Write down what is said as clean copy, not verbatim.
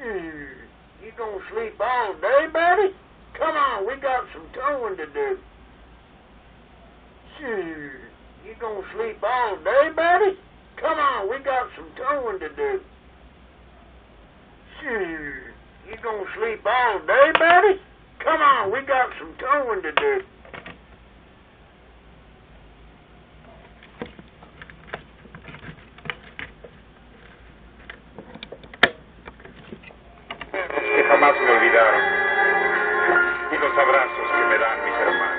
You gonna sleep all day, buddy? Come on, we got some towing to do. You gonna sleep all day, buddy? Come on, we got some towing to do. You gonna sleep all day, buddy? Come on, we got some towing to do. Que jamás me olvidaron y los abrazos que me dan mis hermanos.